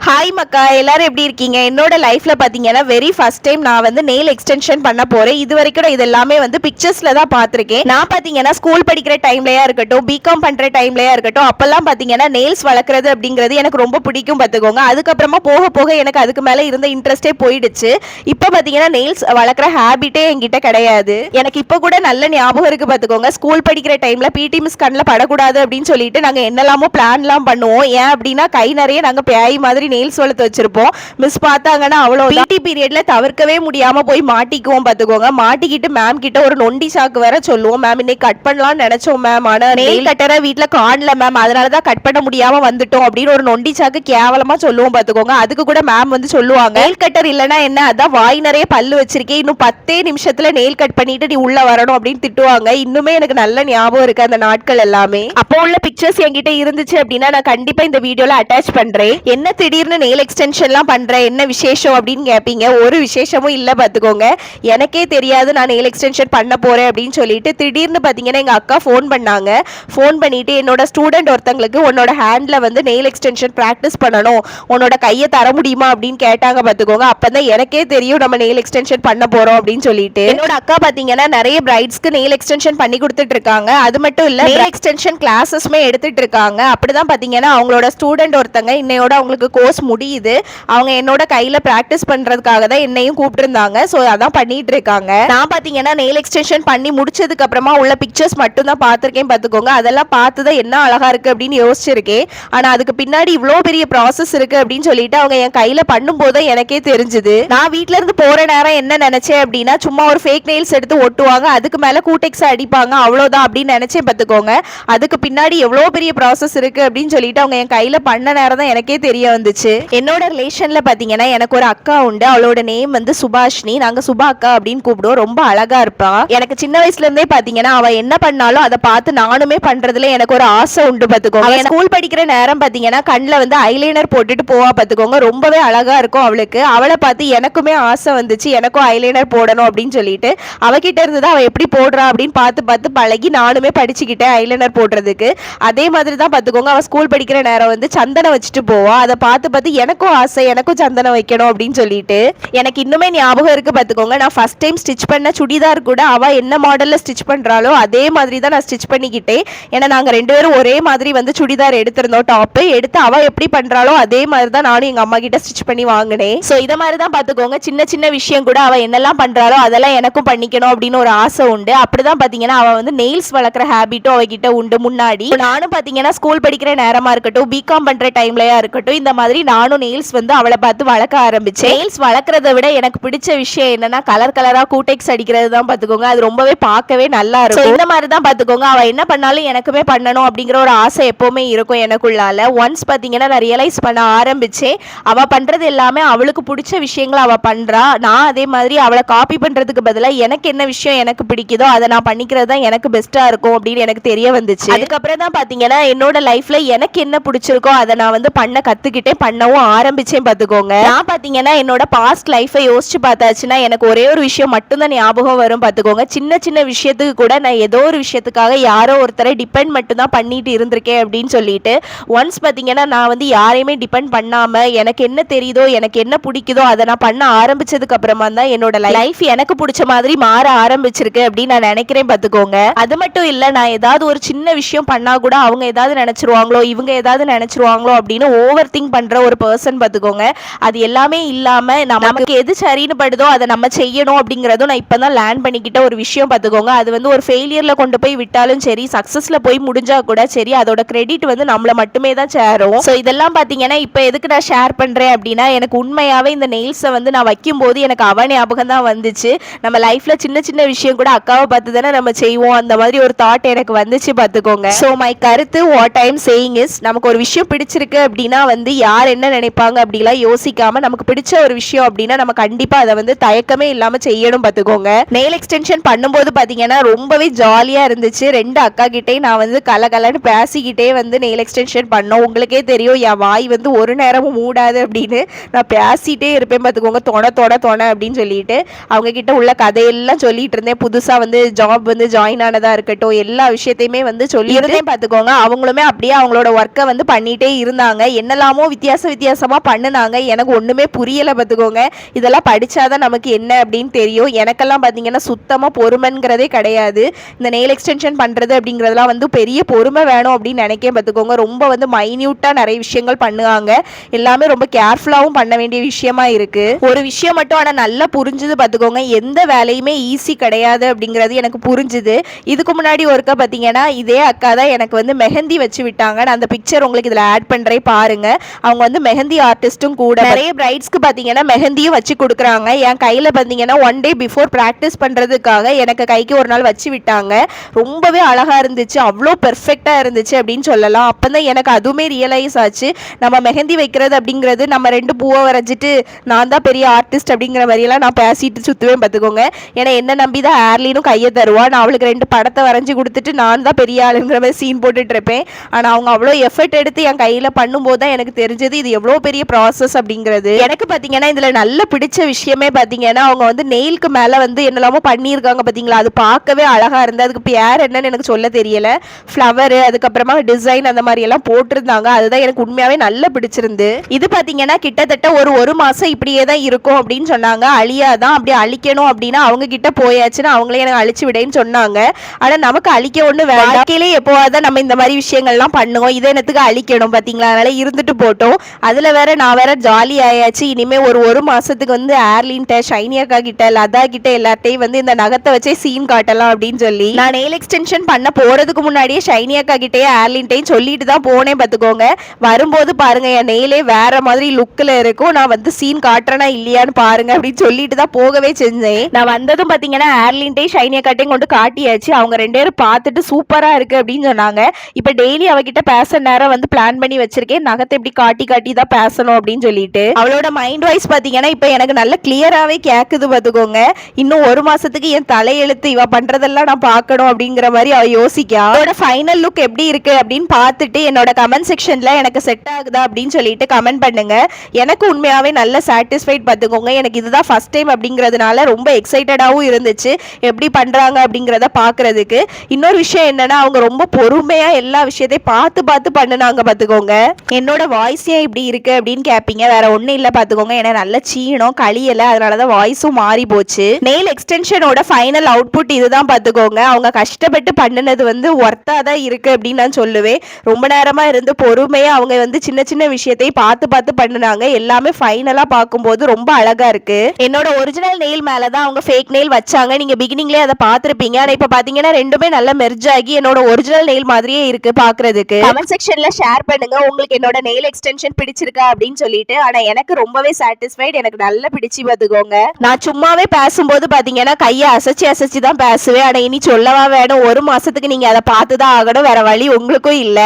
Hi மக்கா, எல்லாரும் எப்படி இருக்கீங்க? என்னோட லைஃப்ல பாத்தீங்கன்னா வெரி ஃபர்ஸ்ட் டைம் நான் வந்து நெயில் எக்ஸ்டென்ஷன் பண்ண போறேன். இது வரைக்கும் இது எல்லாமே வந்து பிக்சர்ஸ்ல தான் பார்த்திருக்கேன். நான் பாத்தீங்கன்னா ஸ்கூல் படிக்கிற டைம்லயா இருக்கட்டும், பிகாம் பண்ற டைம்லயா இருக்கட்டும், அப்பெல்லாம் பாத்தீங்கன்னா நெயில்ஸ் வளர்க்கறது அப்படிங்கிறது எனக்கு ரொம்ப பிடிக்கும் பாத்துக்கோங்க. அதுக்கப்புறமா போக போக எனக்கு அதுக்கு மேல இருந்த இன்ட்ரெஸ்டே போயிடுச்சு. இப்ப பாத்தீங்கன்னா நெயில்ஸ் வளர்க்குற ஹேபிட்டே என்கிட்ட கிடையாது. எனக்கு இப்ப கூட நல்ல ஞாபகம் இருக்கு பாத்துக்கோங்க. ஸ்கூல் படிக்கிற டைம்ல பிடி மிஸ் கண்ணில் படக்கூடாது அப்படின்னு சொல்லிட்டு நாங்க என்னெல்லாமோ பிளான்லாம் பண்ணுவோம். ஏன் அப்படின்னா கை நிறைய நாங்க பேய் மாதிரி நெயில்ஸ் வளர்த்து வச்சிருப்போம். மிஸ் பார்த்தாங்கன்னா அவ்வளோ பிடி பீரியட்ல தவிர்க்கவே முடியாம போய் மாட்டிக்குவோம் பாத்துக்கோங்க. மாட்டிக்கிட்டு மேம் கிட்ட ஒரு நொண்டி சாக்கு வேற சொல்லுவோம். மேம் இன்னைக்கு கட் பண்ணலாம்னு நினைச்சோம் மேம், ஆனா நெயில் கட்டரை வீட்டுல காணல மேம், அதனாலதான் கட் பண்ண முடியாம வந்துட்டோம் அப்படின்னு ஒரு நொண்டி சாக்கு கேவலமா சொல்லுவோம் பாத்துக்கோங்க. அதுக்கு கூட மேம் வந்து சொல்லுவாங்க, நெயில் கட்டர் இல்லைன்னா என்ன, அதான் வாய் நிறைய பல்லு வச்சிருக்கேன், இன்னும் 10 நிமிஷத்துல நெயில் கட் பண்ணிட்டு நீ உள்ள வரணும் அப்படின்னு திட்டுவாங்க. இன்னுமே எனக்கு நல்ல ஞாபகம் இருக்கு அந்த நாட்கள் எல்லாமே. அப்போ உள்ள பிக்சர்ஸ் என்கிட்ட இருந்துச்சு அப்படின்னா நான் கண்டிப்பா இந்த வீடியோல அட்டாச் பண்றேன். என்ன திடீர்னு நெயில் எக்ஸ்டென்ஷன்லாம் பண்றேன், என்ன விசேஷம் அப்படின்னு கேட்பீங்க. ஒரு விசேஷமும் இல்லை பார்த்துக்கோங்க. எனக்கே தெரியாது நான் நெயில் எக்ஸ்டென்ஷன் பண்ண போறேன் அப்படின்னு சொல்லிட்டு திடீர்னு பார்த்தீங்கன்னா எங்கள் அக்கா ஃபோன் பண்ணாங்க. ஃபோன் பண்ணிட்டு என்னோட ஸ்டூடெண்ட் ஒருத்தங்களுக்கு உன்னோட ஹேண்டில் வந்து நெயில் எக்ஸ்டென்ஷன் ப்ராக்டிஸ் பண்ணணும், உன்னோட கையை தர முடியுமா அப்படின்னு கேட்டாங்க பார்த்துக்கோங்க. அப்போ தான் எனக்கே தெரியும் நம்ம நெயில் எக்ஸ்டென்ஷன் பண்ண போறோம் அப்படின்னு சொல்லிட்டு. என்னோட அக்கா பார்த்தீங்கன்னா நிறைய பிரைட்ஸ்க்கு நெயில் எக்ஸ்டென்ஷன் பண்ணி கொடுத்துட்டு இருக்காங்க. அது மட்டும் இல்லை நெயில் எக்ஸ்டென்ஷன் கிளாஸஸ்மே எடுத்துட்டு இருக்காங்க. அப்படிதான் பார்த்தீங்கன்னா அவங்களோட ஸ்டூடெண்ட் ஒருத்தங்க இன்னையோட அவங்களுக்கு கோர்ஸ் முடியுது. அவங்க என்னோட கையில பிராக்டிஸ் பண்றதுக்காக தான் என்னையும் கூப்பிட்டுருந்தாங்க. ஸோ அதான் பண்ணிட்டு இருக்காங்க. நான் பாத்தீங்கன்னா நெயில் எக்ஸ்டென்ஷன் பண்ணி முடிச்சதுக்கு அப்புறமா உள்ள பிக்சர்ஸ் மட்டும் தான் பார்த்துருக்கேன் பார்த்துக்கோங்க. அதெல்லாம் பார்த்துதான் என்ன அழகா இருக்கு அப்படின்னு யோசிச்சிருக்கேன். ஆனா அதுக்கு பின்னாடி இவ்வளோ பெரிய ப்ராசஸ் இருக்கு அப்படின்னு சொல்லிட்டு அவங்க என் கையில பண்ணும்போது எனக்கே தெரிஞ்சுது. நான் வீட்டுல இருந்து போற நேரம் என்ன நினைச்சேன் அப்படின்னா சும்மா ஒரு ஃபேக் நெயில்ஸ் எடுத்து ஒட்டுவாங்க, அதுக்கு மேல கூடெக்ஸ் அடிப்பாங்க, அவ்வளோதான் அப்படின்னு நினைச்சேன் பார்த்துக்கோங்க. அதுக்கு பின்னாடி எவ்வளோ பெரிய ப்ராசஸ் இருக்கு அப்படின்னு சொல்லிட்டு அவங்க என் கையில பண்ண நேரம் தான் எனக்கே தெரிய வந்துச்சு. என்னோட ரிலேஷன்ல பாத்தீங்கன்னா எனக்கு ஒரு அக்கா உண்டு. அவளோட நேம் வந்து சுபாஷினி. நாங்க சுபா அக்கா அப்படின்னு கூப்பிடுவோம். ரொம்ப அழகா இருப்பா. எனக்கு சின்ன வயசுல இருந்தே பாத்தீங்கன்னா அவ என்ன பண்ணாலும் அதை பார்த்து நானுமே பண்றதுல எனக்கு ஒரு ஆசை உண்டு பாத்துக்கோங்க. ஸ்கூல் படிக்கிற நேரம் பாத்தீங்கன்னா கண்ணுல வந்து ஐலைனர் போட்டுட்டு போவா பாத்துக்கோங்க. ரொம்பவே அழகா இருக்கும் அவளுக்கு. அவளை பார்த்து எனக்குமே ஆசை வந்துச்சு, எனக்கும் ஐலைனர் போடணும் அப்படின்னு சொல்லிட்டு. அவகிட்ட இருந்தது அவ எப்படி போடுறா அப்படின்னு பார்த்து பார்த்து பழகி நானுமே படிச்சுக்கிட்டேன் ஐலைனர் போடுறதுக்கு. அதே மாதிரி தான் பாத்துக்கோங்க அவ ஸ்கூல் படிக்கிற நேரம் வந்து சந்தனம் வச்சுட்டு போவா. அதை பார்த்து பார்த்து எனக்கும் ஆசை, எனக்கும் சந்தனம் வைக்கணும் அப்படின்னு சொல்லிட்டு. எனக்கு இன்னுமே ஞாபகம் இருக்கு பாத்துக்கோங்க. நான் ஃபர்ஸ்ட் டைம் ஸ்டிச் பண்ண சுடிதார் கூட அவ என்ன மாடல்ல ஸ்டிச் பண்றாளோ அதே மாதிரி தான் நான் ஸ்டிச் பண்ணிக்கிட்டேன். ஏன்னா நாங்க ரெண்டு பேரும் ஒரே மாதிரி வந்து சுடிதார் எடுத்திருந்தோம். டாப் எடுத்து அவ எப்படி பண்றாளோ அதே மாதிரி தான் நானும் எங்க அம்மா கிட்ட ஸ்டிச் பண்ணி வாங்கினேன். ஸோ இதை மாதிரி தான் பாத்துக்கோங்க சின்ன சின்ன விஷயம் கூட அவ என்னெல்லாம் பண்றாளோ அதெல்லாம் எனக்கும் பண்ணிக்கணும் அப்படின்னு ஒரு ஆசை உண்டு. அப்படிதான் பாத்தீங்கன்னா அவ வந்து நெயில்ஸ் வளர்க்குற ஹேபிட்டும் அவகிட்ட உண்டு. முன்னாடி நானும் பாத்தீங்கன்னா ஸ்கூல் படிக்கிற நேரமா இருக்கட்டும், பிகாம் பண்ற டைம்லயா இருக்கட்டும், இந்த மாதிரி நானும் நெயில்ஸ் வந்து அவளை பார்த்து வளர்க்க ஆரம்பிச்சேன். நெயில்ஸ் வளர்க்கறத விட எனக்கு பிடிச்ச விஷயம் என்னன்னா கலர் கலரா கூடெக்ஸ் அடிக்கிறது தான் பாத்துக்கோங்க. அது ரொம்பவே பார்க்கவே நல்லா இருக்கும். இந்த மாதிரி தான் பாத்துக்கோங்க அவ என்ன பண்ணாலும் எனக்குமே பண்ணணும் அப்படிங்கிற ஒரு ஆசை எப்பவுமே இருக்கும் எனக்குள்ளால. ஒன்ஸ் பாத்தீங்கன்னா நான் ரியலைஸ் பண்ண ஆரம்பிச்சேன், அவ பண்றது எல்லாமே அவளுக்கு பிடிச்ச விஷயங்களை அவ பண்றா. நான் அதே மாதிரி அவளை காப்பி பண்றதுக்கு பதிலாக எனக்கு என்ன விஷயம் எனக்கு பிடிக்குதோ அதை நான் பண்ணிக்கிறது தான் எனக்கு பெஸ்டா இருக்கும் அப்படின்னு எனக்கு தெரிய வந்துச்சு. அதுக்கப்புறம் தான் பாத்தீங்கன்னா என்னோட லைஃப்ல எனக்கு என்ன பிடிச்சிருக்கோ அதை நான் வந்து பண்ண கத்துக்கிட்டேன், பண்ணவும் ஆரம்பிச்சேன் பாத்துக்கோங்க. நான் பாத்தீங்கன்னா என்னோட பாஸ்ட் லைஃபை யோசிச்சு பார்த்தாச்சுன்னா எனக்கு ஒரே ஒரு விஷயம் மட்டும்தான் ஞாபகம் வரும் பாத்துக்கோங்க. சின்ன சின்ன விஷயத்துக்கு கூட நான் ஏதோ ஒரு விஷயத்துக்காக யாரோ ஒருத்தரை டிபெண்ட் மட்டும் தான் பண்ணிட்டு இருந்திருக்கேன் அப்படின்னு சொல்லிட்டு. ஒன்ஸ் பாத்தீங்கன்னா நான் வந்து யாரையுமே டிபெண்ட் பண்ணாம எனக்கு என்ன தெரியுதோ எனக்கு என்ன பிடிக்குதோ அதை நான் பண்ண ஆரம்பிச்சதுக்கு அப்புறமா தான் என்னோட லைஃப் எனக்கு பிடிச்ச மாதிரி மாற ஆரம்பிச்சிருக்கு அப்படின்னு நான் நினைக்கிறேன் பாத்துக்கோங்க. அது மட்டும் இல்ல, நான் ஏதாவது ஒரு சின்ன விஷயம் பண்ணா கூட அவங்க ஏதாவது நினைச்சிருவாங்களோ இவங்க ஏதாவது நினைச்சிருவாங்களோ அப்படின்னு ஓவர் திங்க் பண்ற ஒரு பர்சன் பாத்துக்கோங்க. அது எல்லாமே இல்லாம நமக்கு எது சரின்னு படுதோ அதை நம்ம செய்யணும் அப்படிங்கறதும் நான் இப்பதான் லேர்ன் பண்ணிக்கிட்ட ஒரு விஷயம் பாத்துக்கோங்க. அது வந்து ஒரு ஃபெயிலியர்ல கொண்டு போய் விட்டாலும் சரி, சக்சஸ்ல போய் முடிஞ்சா கூட சரி, அதோட கிரெடிட் வந்து நம்மள மட்டுமே தான் சேரும். ஸோ இதெல்லாம் பாத்தீங்கன்னா இப்ப எதுக்கு நான் ஷேர் பண்றேன் அப்படின்னா எனக்கு உண்மையாவே இந்த நெயில்ஸை வந்து நான் வைக்கும் போது எனக்கு அவ ஞாபகம் தான் வந்துச்சு. நம்ம லைஃப்ல சின்ன சின்ன விஷயம் கூட அக்காவை பார்த்து தானே நம்ம செய்வோம், அந்த மாதிரி ஒரு தாட் எனக்கு வந்துச்சு பாத்துக்கோங்க. ஸோ மை கருத்து what I am saying is, நமக்கு ஒரு விஷயம் பிடிச்சிருக்கு அப்படின்னா வந்து யார் என்ன நினைப்பாங்க அப்படிலாம் யோசிக்காம நமக்கு பிடிச்ச ஒரு விஷயம் அப்படின்னா நம்ம கண்டிப்பா அதை வந்து தயக்கமே இல்லாம செய்யணும் பாத்துக்கோங்க. நெயில் எக்ஸ்டென்ஷன் பண்ணும்போது பாத்தீங்கன்னா ரொம்பவே ஜாலியா இருந்துச்சு. ரெண்டு அக்கா கிட்டே நான் வந்து கலகலன்னு பேசிக்கிட்டே வந்து நெயில் எக்ஸ்டென்ஷன் பண்ணோம். உங்களுக்கே தெரியும் என் வாய் வந்து ஒரு நேரமும் மூடாது அப்படின்னு நான் பேசிட்டே இருப்பேன் பாத்துக்கோங்க, தொண அப்படின்னு சொல்லிட்டு. அவங்க கிட்ட உள்ள கதையெல்லாம் சொல்லிட்டு இருந்தேன். புதுசா வந்து ஜாப் வந்து ஜாயின் ஆனதா இருக்கட்டும், எல்லா விஷயத்தையுமே வந்து சொல்லி இருந்தேன் பாத்துக்கோங்க. அவங்களுமே அப்படியே அவங்களோட ஒர்க்கை வந்து பண்ணிட்டே இருந்தாங்க. என்னெல்லாமோ வித்தியாச வித்தியாசமா பண்ணுனாங்க. எனக்கு ஒண்ணுமே புரியல பார்த்துக்கோங்க. இதெல்லாம் படிச்சாதான் நமக்கு என்ன அப்படின்னு தெரியும். எனக்கெல்லாம் பார்த்தீங்கன்னா சுத்தமா பொறுமைங்கிறதே கிடையாது. இந்த நெயில் எக்ஸ்டென்ஷன் பண்றது அப்படிங்கிறதுலாம் வந்து பெரிய பொறுமை வேணும் அப்படின்னு நினைக்க பார்த்துக்கோங்க. ரொம்ப வந்து மைன்யூட்டா நிறைய விஷயங்கள் பண்ணுவாங்க. எல்லாமே ரொம்ப கேர்ஃபுல்லாகவும் பண்ண வேண்டிய விஷயமா இருக்கு. ஒரு விஷயம் மட்டும் ஆனால் நல்லா புரிஞ்சுது பார்த்துக்கோங்க. எந்த வேலையுமே ஈஸி கிடையாது அப்படிங்கிறது எனக்கு புரிஞ்சுது. இதுக்கு முன்னாடி ஒருக்கா பார்த்தீங்கன்னா இதே அக்கா தான் எனக்கு வந்து மெஹந்தி வச்சு விட்டாங்க. நான் அந்த பிக்சர் உங்களுக்கு இதில் ஆட் பண்ணுறேன் பாருங்க. அவங்க வந்து மெஹந்தி ஆர்டிஸ்ட்டும் கூட. நிறைய பிரைட்ஸ்க்கு பார்த்தீங்கன்னா மெஹந்தியும் வச்சு கொடுக்குறாங்க. என் கையில் பார்த்தீங்கன்னா 1 day பிஃபோர் ப்ராக்டிஸ் பண்ணுறதுக்காக எனக்கு கைக்கு ஒரு நாள் வச்சு விட்டாங்க. ரொம்பவே அழகாக இருந்துச்சு. அவ்வளோ பெர்ஃபெக்டாக இருந்துச்சு அப்படின்னு சொல்லலாம். அப்போ தான் எனக்கு அதுவுமே ரியலைஸ் ஆச்சு. நம்ம மெஹந்தி வைக்கிறது அப்படிங்கிறது நம்ம 2 பூவை வரைஞ்சிட்டு நான் தான் பெரிய ஆர்டிஸ்ட் அப்படிங்கிற மாதிரியெல்லாம் நான் பேசிட்டு சுற்றுவேன் பார்த்துக்கோங்க. ஏன்னா என்ன நம்பி தான் ஏர்லினும் கையை தருவா. நான் அவளுக்கு 2 படத்தை வரைஞ்சி கொடுத்துட்டு நான் தான் பெரிய ஆளுங்கிற மாதிரி சீன் போட்டுட்டு இருப்பேன். ஆனால் அவங்க அவ்வளோ எஃபர்ட் எடுத்து என் கையில் பண்ணும்போது தான் எனக்கு தெரிஞ்சது இது எவ்வளோ பெரிய ப்ராசஸ் அப்படிங்கிறது. எனக்கு பார்த்தீங்கன்னா இதில் நல்ல பிடிச்ச விஷயமே பார்த்தீங்கன்னா அவங்க வந்து நெயிலுக்கு மேலே வந்து என்னெல்லாமோ பண்ணியிருக்காங்க பார்த்தீங்களா. அது பார்க்கவே அழகாக இருந்தது. அதுக்கு பேர் என்னன்னு எனக்கு சொல்ல தெரியல. ஃப்ளவரு அதுக்கப்புறமா டிசைன் அந்த மாதிரி எல்லாம் போட்டிருந்தாங்க. அதுதான் எனக்கு உண்மையாகவே நல்லா பிடிச்சிருந்து. இது பார்த்தீங்கன்னா கிட்டத்தட்ட ஒரு மாதம் இப்படியே தான் இருக்கும் அப்படின்னு சொன்னாங்க. அழியாதான். அப்படி அழிக்கணும் அப்படின்னா அவங்க கிட்ட போயாச்சுன்னா அவங்களே எனக்கு அழிச்சு விடேன்னு சொன்னாங்க. ஆனால் நமக்கு அழிக்க ஒன்று வாழ்க்கையிலே எப்போவாதான் நம்ம இந்த மாதிரி விஷயங்கள்லாம் பண்ணுவோம். இதை என்னத்துக்கு அழிக்கணும் பார்த்தீங்களா. அதனால இருந்துட்டு போட்டோம். அதில் வேற நான் வேற ஜாலி ஆயாச்சு. இனிமேல் ஒரு மாதத்துக்கு வந்து ஏர்லின்ட்ட ஷைனியாக்கா கிட்ட லதா கிட்ட எல்லாத்தையும் வந்து இந்த நகத்தை வச்சே சீன் காட்டலாம் அப்படின்னு சொல்லி நான் நெயில் எக்ஸ்டென்ஷன் பண்ண போகிறதுக்கு முன்னாடியே ஷைனியாக்கா கிட்டேயே ஏர்லின்ட்டையும் சொல்லிட்டு தான் போனேன் பார்த்துக்கோங்க. வரும்போது பாருங்க என் நெயிலே வேற மாதிரி லுக்கில் இருக்கும். நான் வந்து சீன் காட்டுறேனா இல்லையான்னு பாருங்க அப்படின்னு சொல்லிட்டு தான் போகவே செஞ்சேன். நான் வந்ததும் பார்த்தீங்கன்னா ஏர்லின்ட்டையும் ஷைனியாக்காட்டையும் கொண்டு காட்டியாச்சு. அவங்க 2 பேரும் பார்த்துட்டு சூப்பரா இருக்கு அப்படின்னு சொன்னாங்க. இப்போ டெய்லி அவகிட்ட பேச நேரம் வந்து பிளான் பண்ணி வச்சிருக்கேன். நகத்தை எப்படி காட்டி காட்டி தான் பேசணும் அப்படின்னு சொல்லிட்டு அவளோட மைண்ட் வாய்ஸ் பார்த்தீங்கன்னா இப்போ எனக்கு நல்ல கிளியராகவே கேட்குது பார்த்துக்கோங்க. இன்னும் 1 மாசத்துக்கு என் தலையெழுத்து இவ பண்றதெல்லாம் நான் பார்க்கணும் அப்படிங்கிற மாதிரி அவ யோசிக்கா. அவளோட ஃபைனல் லுக் எப்படி இருக்கு அப்படின்னு பார்த்துட்டு என்னோட கமெண்ட் செக்ஷன்ல எனக்கு செட் ஆகுதா அப்படின்னு சொல்லிட்டு கமெண்ட் பண்ணுங்க. எனக்கு உண்மையாவே நல்ல சாட்டிஸ்ஃபைட் பார்த்துக்கோங்க. எனக்கு இதுதான் ஃபர்ஸ்ட் டைம் அப்படிங்கிறதுனால ரொம்ப எக்ஸைட்டடாகவும் இருந்துச்சு எப்படி பண்றாங்க அப்படிங்கிறத பார்க்கறதுக்கு. இன்னொரு விஷயம் என்னன்னா அவங்க ரொம்ப பொறுமையா எல்லா விஷயத்தையும் பார்த்து பார்த்து பண்ணுனாங்க பார்த்துக்கோங்க. என்னோட வாய்ஸ் ஏன் இப்படி இருக்கு அப்படின்னு கேட்பீங்க. வேற ஒன்றும் இல்லை பார்த்துக்கோங்க. ஏன்னா நல்ல சீனம் கழியலை. அதனாலதான் வாய்ஸும் மாறி போச்சு. நெயில் எக்ஸ்டென்ஷனோட ஃபைனல் அவுட்புட் இதுதான் பார்த்துக்கோங்க. அவங்க கஷ்டப்பட்டு பண்ணினது வந்து ஒர்த்தா தான் இருக்கு அப்படின்னு நான் சொல்லுவேன். ரொம்ப நேரமா இருந்து பொறுமையா அவங்க வந்து சின்ன சின்ன விஷயத்தை பார்த்து பார்த்து பண்ணினாங்க. எல்லாமே ஃபைனலா பார்க்கும்போது ரொம்ப அழகா இருக்கு. என்னோட ஒரிஜினல் நெயில் மேலதான் அவங்க ஃபேக் நெயில் வச்சாங்க. நீங்க பிகினிங்லேயே அதை பார்த்துருப்பீங்க. ஆனா இப்ப பாத்தீங்கன்னா ரெண்டுமே நல்லா மெர்ஜ் ஆகி என்னோட ஒரிஜினல் நெயில் மாதிரியே இருக்கு பாக்குறதுக்கு. கமெண்ட் செக்ஷன்ல ஷேர் பண்ணுங்க உங்களுக்கு என்னோட நெயில் எக்ஸ்டென்ஷன் பிடிச்சிருக்கா அப்படின்னு சொல்லிட்டு. ஆனா எனக்கு ரொம்பவே சாட்டிஸ்ஃபைட். எனக்கு நல்லா பிடிச்சு பார்த்துக்கோங்க. நான் சும்மாவே பேசும்போது பாத்தீங்கன்னா கையை அசைச்சு அசைச்சு தான் பேசுவேன். ஆனா இனி சொல்லவா வேணும். 1 மாசத்துக்கு நீங்க அதை பார்த்துதான் ஆகணும். வேற வழி உங்களுக்கும் இல்ல.